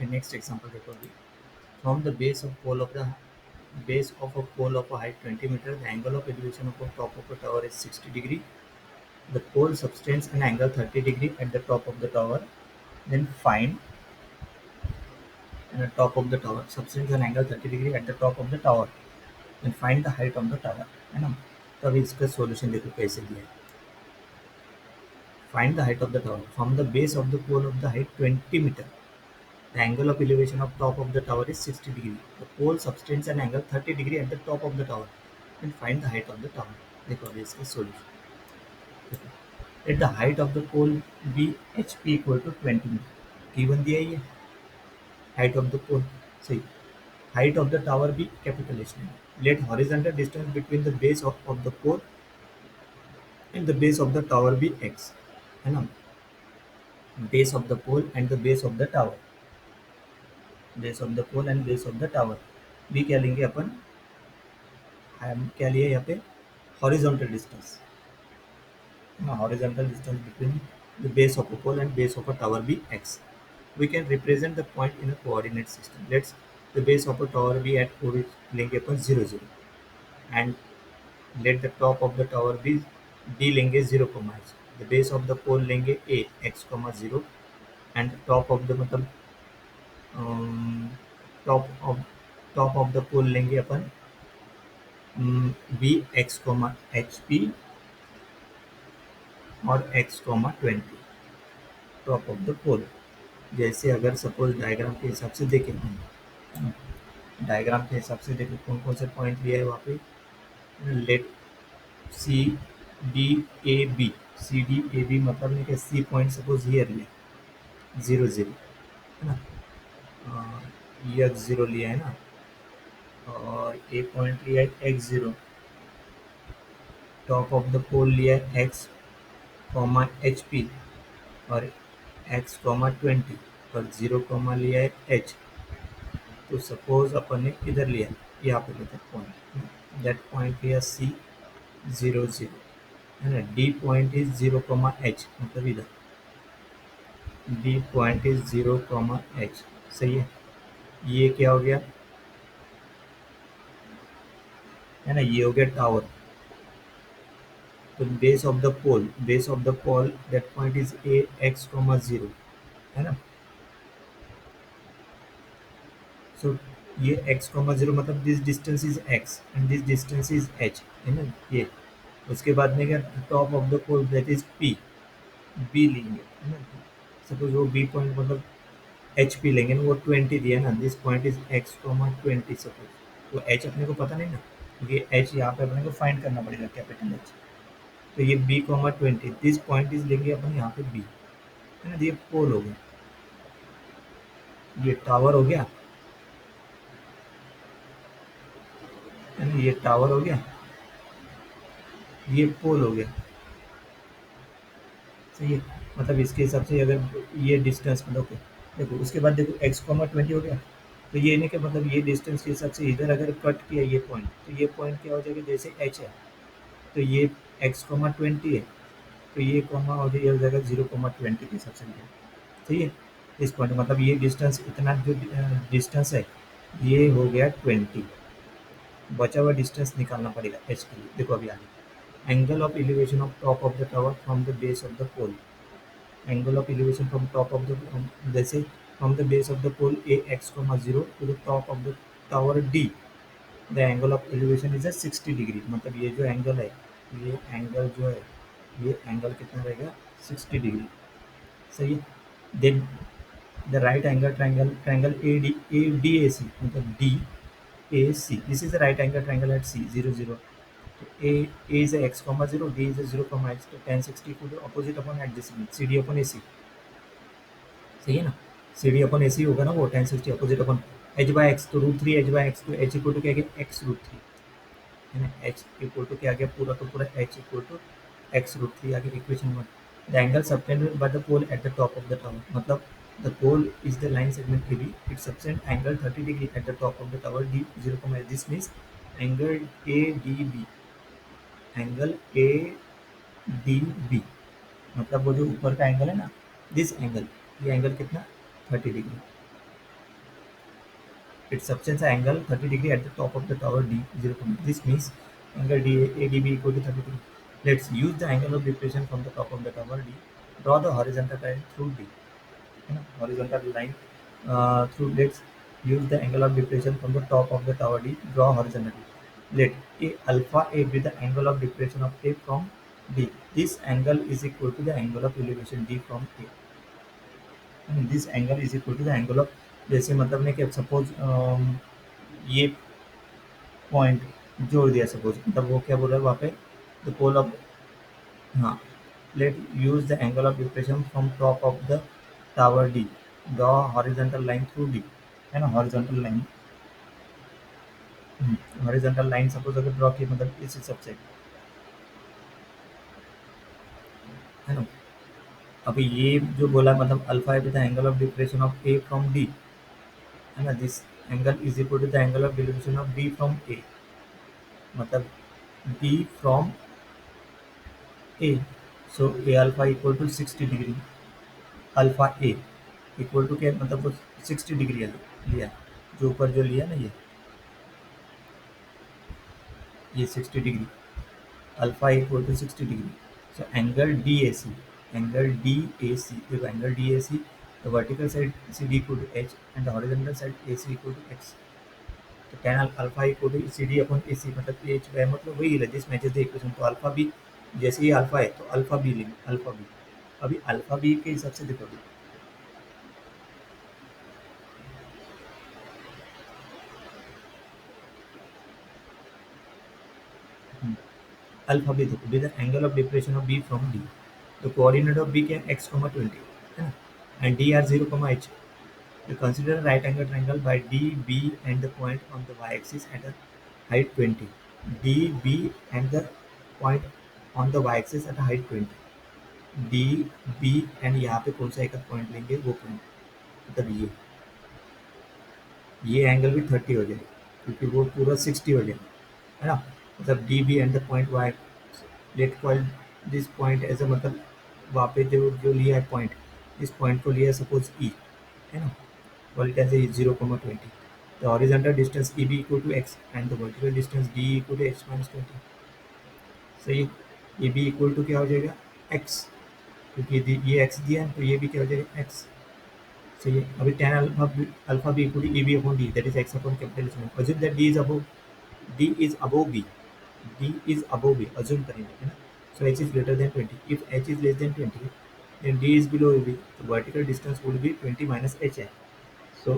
Next example देखो अभी। From the base of a pole of a height 20 meter, the angle of elevation of the top of the tower is 60 degree. The pole subtends an angle 30 degree at the top of the tower. Then find top of the tower subtends an angle 30 degree at the top of the tower. Then find the height of the tower, है ना। तो अभी इसका solution देखो कैसे दिया है। Find the height of the tower from the base of the pole of the height 20 meter. The angle of elevation of top of the tower is 60 degree. The pole subtends an angle 30 degree at the top of the tower. And find the height of the tower. देखो अभी इसका solution। Let the height of the pole be HP equal to 20 meter. Given दिया है ये height of the pole, सही। Height of the tower be capital H. Let horizontal distance between the base of the pole and the base of the tower be x, है ना। Base of the pole and the base of the tower, base of the pole and base of the tower. B क्या लेंगे अपन, हम क्या लिए यहाँ पे horizontal distance, horizontal distance between the base of a pole and base of a tower be X. We can represent the point in a coordinate system. Let's the base of a tower be at लेंगे अपन 0 0 and let the top of the tower be D लेंगे 0 H। The base of the pole लेंगे A x 0 and top of the मतलब top of the pole लेंगे अपन B x, और x, 20 top of the pole. जैसे अगर suppose diagram के हिसाब से देखें, डायग्राम के हिसाब से देखें कौन कौन से पॉइंट लिया है वहाँ पे। Let C D A B, C D A B मतलब नहीं कि सी पॉइंट सपोज हियर लिया 0 0, है ना। ये x 0 लिया है ना, और ए पॉइंट लिया है x 0। टॉप ऑफ द पोल लिया है x, HP और x, 20 और 0 लिया है h। तो सपोज अपन ने इधर लिया, यहाँ पे लेते हैं पॉइंट, दैट पॉइंट लिया C 0 0, है ना। D पॉइंट इज 0, H मतलब इधर D पॉइंट इज 0, H, सही है। ये क्या हो गया, है ना, ये हो गया टावर। तो base of the pole that point is A x, 0, है ना। सो ये x, 0 मतलब this distance is x and this distance is h, है ना ये। उसके बाद में क्या, top of the pole that is P, B लेंगे, है ना। सपोज वो B पॉइंट मतलब HP लेंगे ना, वो 20 दिया है ना, this point is x, 20 suppose. तो h अपने को पता नहीं ना, क्योंकि h यहाँ पे अपने को फाइंड करना पड़ेगा कैपिटल H। तो ये B, 20 दिस पॉइंट इज लेंगे अपन यहाँ पे B, है ना। ये पोल हो गया, ये टावर हो गया, है ना। ये टावर हो गया, ये पोल हो गया, सही है। मतलब इसके हिसाब से अगर ये डिस्टेंस मतलब देखो, उसके बाद देखो x, 20 हो गया। तो ये नहीं कि मतलब ये डिस्टेंस के हिसाब से इधर अगर कट किया ये पॉइंट, तो ये पॉइंट क्या हो जाएगा, जैसे h है तो ये x, 20 है, तो ये कॉमा हो जाएगा, हो जाएगा 0, 20 के हिसाब से लिया, सही है। इस पॉइंट मतलब ये डिस्टेंस, इतना जो डिस्टेंस है ये हो गया 20। बचा हुआ डिस्टेंस निकालना पड़ेगा h के लिए। देखो अभी आगे, angle of elevation of top of the tower from the base of the pole. Angle of elevation from top of the जैसे from the base of the pole A x, 0 to the top of the tower D, the angle of elevation is a 60 degree. मतलब ये जो angle है, ये angle जो है, ये angle कितना रहेगा 60 डिग्री, सही है। Then the right angle triangle A D A C मतलब D A C, this is the right angle triangle at C 0 0। A is a x, 0, D is a 0, H, तो tan 60 को opposite अपन adjacent C D अपन ए सी, सही है ना। C D अपन ए सी होगा ना, वो tan 60 opposite अपन h/x, तो √3 h/x, तो h इक्वल टू क्या गया x√3, है ना। h इक्वल टू क्या आ गया, पूरा का पूरा h इक्वल टू x√3 आ गया, equation 1। The angle subtended by the pole at the top of the tower, मतलब the pole is the line segment AB, it subtend angle 30 degree at the top of the tower D 0, this means angle ADB, angle ADB मतलब वो जो ऊपर का angle है ना, this angle, ये angle कितना 30 degree, its substance angle 30 degree at the top of the tower D 0. This means angle ADB equal to 30 degree. Let's use the angle of depression from the top of the tower D. Draw the horizontal line through D. Horizontal line through. Let's use the angle of depression from the top of the tower D. Draw horizontally. Let A alpha A be the angle of depression of A from D. This angle is equal to the angle of elevation D from A. And this angle is equal to the angle of, जैसे मतलब ने कि suppose ये point जोड़ दिया suppose, मतलब वो क्या बोल रहा है वहाँ पे, द पोल ऑफ, हाँ, let use the angle of depression from top of the tower D, draw horizontal line through D, है ना, horizontal line, horizontal line suppose अगर ड्रॉ की मतलब इस हिसाब से, है ना। अभी ये जो बोला मतलब अल्फा है the angle of depression of A from D, है ना, this angle is equal to the angle of depression of D from A, मतलब D from A, so A alpha equal to 60 degree, alpha A equal to क्या मतलब वो 60 degree लिया, जो ऊपर जो लिया ना ये 60 degree, alpha equal to 60 degree, so angle D A C, angle D A C, देखो angle D A C, the vertical side C D equal to H and the horizontal side A C equal to X, तो tan alpha equal to C D upon A C, मतलब H Y मतलब वही है this matches the equation, तो alpha B जैसे ही alpha है तो अल्फा बी लेंगे, अल्फा बी, अभी अल्फा बी के हिसाब से देखो, अल्फा बी देखो, the angle of depression of B from D, तो कोऑर्डिनेट ऑफ बी क्या है x, 20, है ना, and D are 0, h. You consider a right angle triangle by DB and the point on the y-axis at a height 20. DB and the point on the y-axis at a height 20. DB and यहाँ पे कौन सा एक point लेंगे वो point, मतलब ये angle भी 30 हो जाए क्योंकि वो पूरा 60 हो जाए, है ना, मतलब DB and the point y, let call this point as uh, मतलब वहाँ पे जो जो लिया है पॉइंट, इस पॉइंट को लिया सपोज E, है ना, call it as a 0,20. The horizontal distance EB equal to x and the vertical distance DE equal to x minus 20. सही, EB equal to क्या हो जाएगा x, क्योंकि ये x दिया है तो ये भी क्या हो जाएगा x, सही है। अभी tan alpha B equal to EB upon D, that is x upon capital S, assume that D is above B, D is above B, assume करेंगे, है ना, so h is greater than 20, if h is less than 20 then D is below AB, the vertical distance would be 20 minus h है, so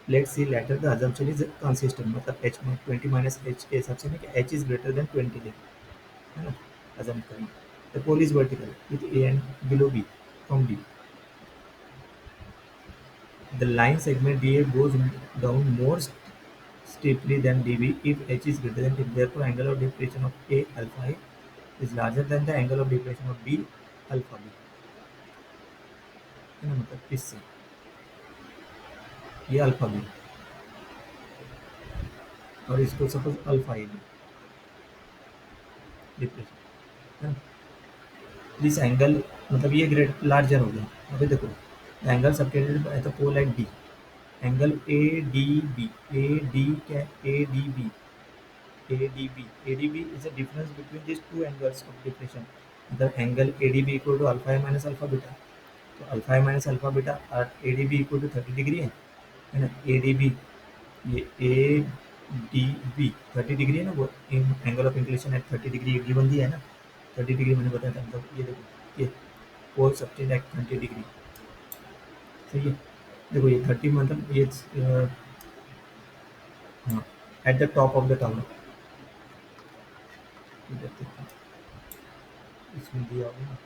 let's see later the assumption is consistent, मतलब h में 20 minus h के हिसाब से नहीं कि h is greater than 20 ले, है ना, अजम करेंगे the pole is vertical with a and below b from d, the line segment da goes down more steeply than db if h is greater than 10, therefore angle of depression of a alpha a is larger than the angle of depression of b alpha b, है ना, मतलब इससे ये alpha B और इसको suppose alpha A B depression, है ना, this angle मतलब ये ग्रेड लार्जर हो गया, अभी देखो the angle subtended by the pole at D, angle A D B, A D क्या, A D B, A D B, A D B is a difference between this two angles of depression, मतलब angle A D B equal to alpha A minus alpha beta, तो alpha A minus alpha beta और A D B equal to 30 degree है ना, ए D B, ये ए D B 30 degree है ना, वो angle of inclination at 30 degree given दिया है ना, 30 डिग्री मैंने बताया था, मतलब ये देखो ये फोर सबटेंड एट 30 डिग्री, सही है, देखो ये 30 मतलब ये हाँ at the top of the tower, इसमें दिया होगा ना,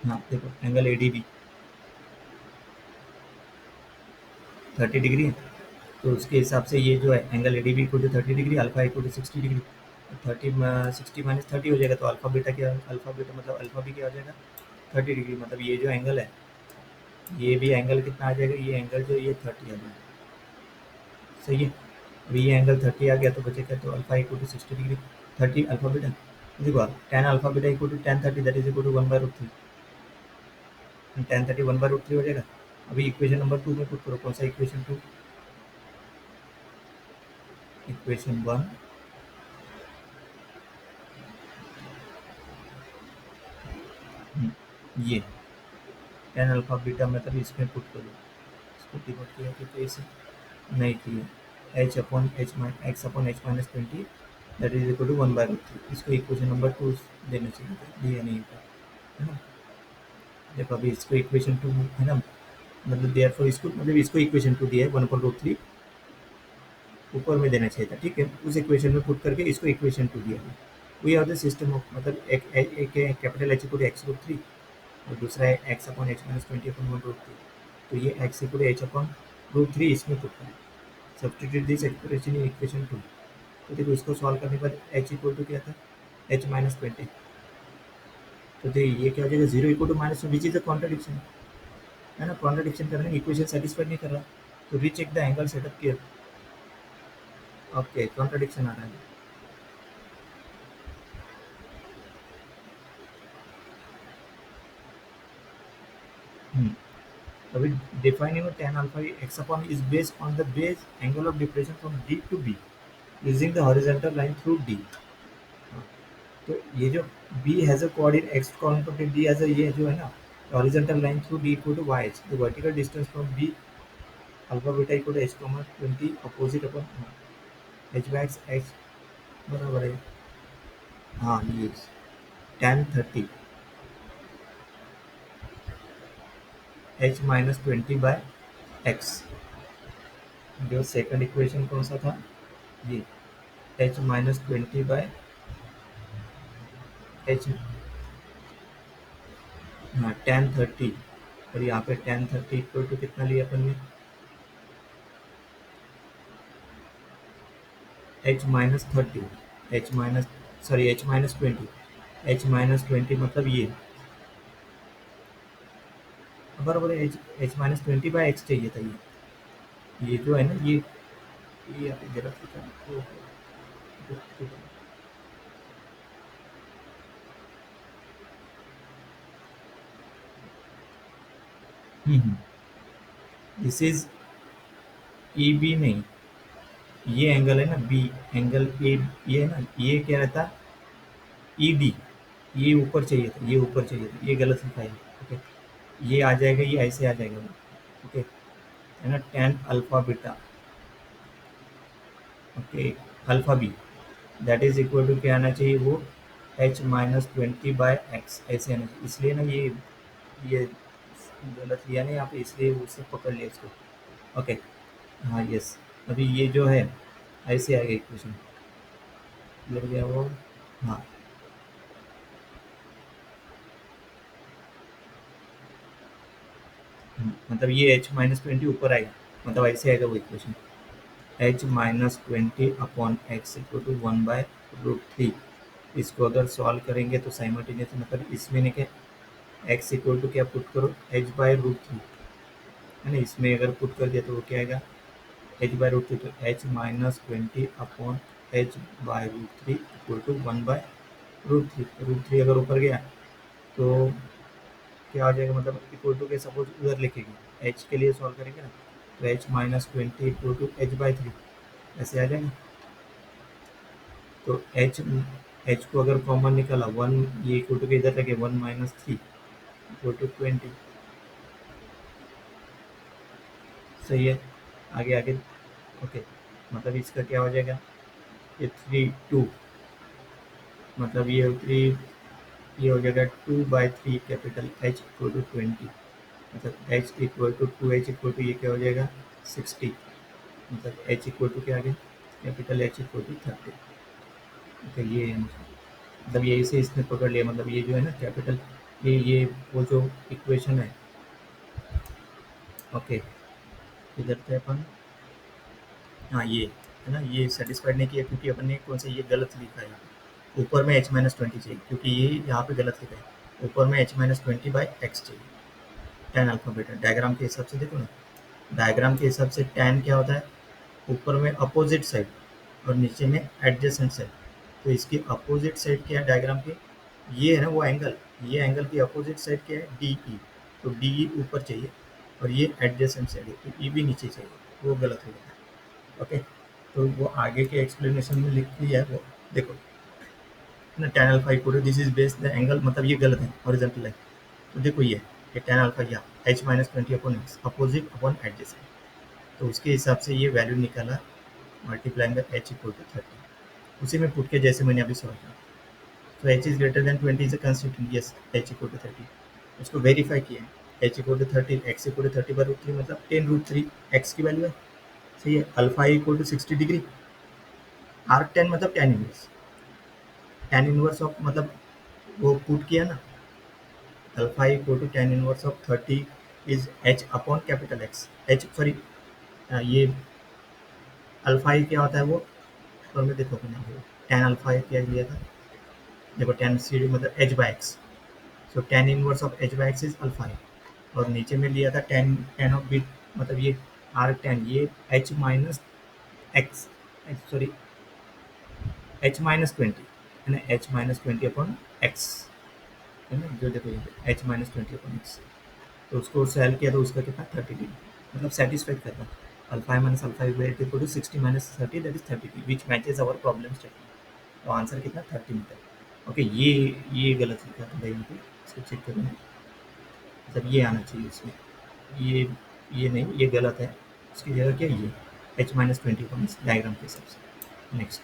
हाँ देखो angle A D B 30 degree है, तो उसके हिसाब से ये जो है angle A D B equal to 30 degree, alpha equal to 60 degree, 30 60 minus 30 हो जाएगा, तो अल्फा बीटा क्या, अल्फा बीटा मतलब अल्फा भी क्या हो जाएगा 30 डिग्री, मतलब ये जो एंगल है ये भी एंगल कितना आ जाएगा, ये एंगल जो ये 30 आ जाएगा, सही है, अभी ये एंगल 30 आ गया तो बचेगा तो alpha equal to 60 degree, 30 alpha beta, देखो tan alpha beta equal to tan 30 that is equal to 1/√3, tan 30 1/√3 हो जाएगा। अभी इक्वेशन नंबर 2 में पुट करो, कौन सा इक्वेशन 2? इक्वेशन 1 ये tan अल्फा बीटा मतलब इसमें पुट करो। इसको डिनोट किया कि कैसे नहीं किया, H upon H X upon H minus 20 that is equal to 1/√3। इसको इक्वेशन नंबर 2 देना चाहिए था, दिया नहीं था, है ना। देखो अभी इसको इक्वेशन 2 है ना, मतलब देयरफॉर इसको मतलब इसको इक्वेशन 2 दिया है 1/√3 ऊपर में देना चाहिए था, ठीक है। उस इक्वेशन में पुट करके इसको इक्वेशन 2 दिया है। We are the system of मतलब एक capital H equal to X root 3 और दूसरा है X upon H minus 20 upon 1/√3। तो ये X equal to H upon √3 इसमें पुट करें, substitute this expression in equation 2। तो देखो इसको सॉल्व करने पर एच इक्वल टू क्या था, एच माइनस 20। तो देखिए ये क्या हो जाएगा, zero equal to minus, which is a contradiction, है ना। कॉन्ट्रडिक्शन करने इक्वेशन सेटिस्फाइड नहीं कर रहा, तो रीचेक द एंगल सेटअप किया। ओके कॉन्ट्रडिक्शन आ रहा है। अभी defining tan alpha x upon is based on the base angle of depression from D to B using the horizontal line through D। तो ये जो B has a coordinate x coordinate D has a ये जो है ना horizontal line through D equal to YH, the vertical distance from B alpha beta equal to h comma 20 opposite upon h by x बराबर है। हाँ ये tan 30 h minus 20 by X. जो second equation कौन सा था, ये h माइनस 20 बाय एच, हाँ tan 30। और यहाँ पे tan 30 इक्वल टू कितना लिया अपन ने, h minus 30, h minus sorry h minus 20, h minus 20 मतलब ये बराबर है h माइनस 20 बाय एक्स चाहिए था। ये जो है ना ये यहाँ पे गलत लिखा है, दिस इज ई बी नहीं, ये एंगल है ना बी, एंगल ए ये है ना, ये क्या रहता ई डी, ये ऊपर चाहिए था, ये ऊपर चाहिए था, ये गलत लिखा है। ओके ये आ जाएगा, ये ऐसे आ जाएगा। ओके है ना tan alpha beta, okay alpha B that is equal to क्या आना चाहिए, वो h माइनस 20 बाय एक्स ऐसे आना चाहिए। इसलिए ना ये गलत लिया नहीं यहाँ पे, इसलिए उससे पकड़ लिया इसको। ओके हाँ यस, अभी ये जो है ऐसे आएगा इक्वेशन, लग गया वो। हाँ मतलब ये h माइनस 20 ऊपर आएगा, मतलब ऐसे आएगा वो equation, h minus 20 upon X equal to 1/√3। इसको अगर सॉल्व करेंगे तो साइमल्टेनियस मतलब इसमें ने क्या x इक्वल टू क्या पुट करो, h/√3, है ना। इसमें अगर पुट कर दिया तो वो क्या आएगा, h/√3, तो h minus 20 upon h/√3 equal to 1/√3। √3 अगर ऊपर गया तो क्या आ जाएगा, मतलब इक्वल टू के सपोज उधर लिखेंगे, h के लिए सॉल्व करेंगे ना, तो h minus 20 equal to h/3 ऐसे आ जाएगा। तो h को अगर कॉमन निकाला 1, ये इक्वल टू के इधर लगे 1 माइनस 3 इक्वल टू 20। सही है, आगे आगे। ओके मतलब इसका क्या हो जाएगा, ये 3 2 मतलब ये हो जाएगा 2/3 कैपिटल H इक्वल टू 20, मतलब H equal to 2H equal to ये क्या हो जाएगा 60, मतलब H इक्वल टू क्या आ गया, capital H equal to 30। Okay ये है मतलब यही से इसने पकड़ लिया, मतलब ये जो है ना कैपिटल, ये वो जो इक्वेशन है। ओके इधर थे अपन, हाँ ये है ना, ये सेटिस्फाइड नहीं किया क्योंकि अपन ने कौन सा ये गलत लिखा है, ऊपर में h माइनस 20 चाहिए क्योंकि ये यहाँ पे गलत लिखा है, ऊपर में h माइनस 20 बाई एक्स चाहिए। tan अल्फा बीटा डायग्राम के हिसाब से देखो ना, डायग्राम के हिसाब से tan क्या होता है, ऊपर में अपोजिट साइड और नीचे में एडजेसेंट साइड। तो इसकी अपोजिट साइड क्या है डायग्राम के, ये है ना वो एंगल, ये एंगल की अपोजिट साइड क्या है डी ई, तो डी ऊपर चाहिए और ये एडजेसेंट साइड है, तो ई भी नीचे चाहिए, वो गलत हो गया। ओके, तो वो आगे के एक्सप्लेनेशन में लिख दिया है वो, देखो ना, tan alpha equal to this is base the angle, मतलब ये गलत है हॉरिजॉन्टल लाइन। तो देखो ये tan अल्फा या h minus 20 upon X opposite upon adjacent, तो उसके हिसाब से ये वैल्यू निकाला multiplying by h equal to 30, उसी में पुट के जैसे मैंने अभी सॉल्व किया। तो h is greater than 20 is a constituent, yes h equal to 30, उसको वेरीफाई किया h equal to 30 x equal to 30 by root 3 मतलब 10 रूट 3 x की वैल्यू है, सही है। Alpha equal to 60 degree, arc 10 मतलब tan इनवर्स ऑफ मतलब वो पुट किया ना, alpha equal to tan inverse of 30 is h upon capital X, h sorry ये अल्फा ही क्या होता है वो, और में देखो मैंने tan अल्फा क्या लिया था, देखो tan सी मतलब h by X, so tan inverse of h by X is alpha है, और नीचे में लिया था tan ऑफ बी मतलब ये आर tan, ये h minus x, sorry h minus 20 है ना, h माइनस 20 अपॉन एक्स है ना, जो देखो ये h माइनस 20 अपॉन एक्स, तो उसको सेल किया तो उसका कितना 30 डिग्री, मतलब सेटिस्फाइड कर रहा है। Alpha minus alpha equal to 60 minus 30 that is 30 degree which matches our problem statement, तो आंसर कितना 30 मीटर। ओके, ये गलत लिखा था भाई, इनको इसको चेक करेंगे, मतलब ये आना चाहिए इसमें, ये नहीं, ये गलत है, इसकी जगह क्या है, ये h माइनस 20 अपॉन डायग्राम के हिसाब से। नेक्स्ट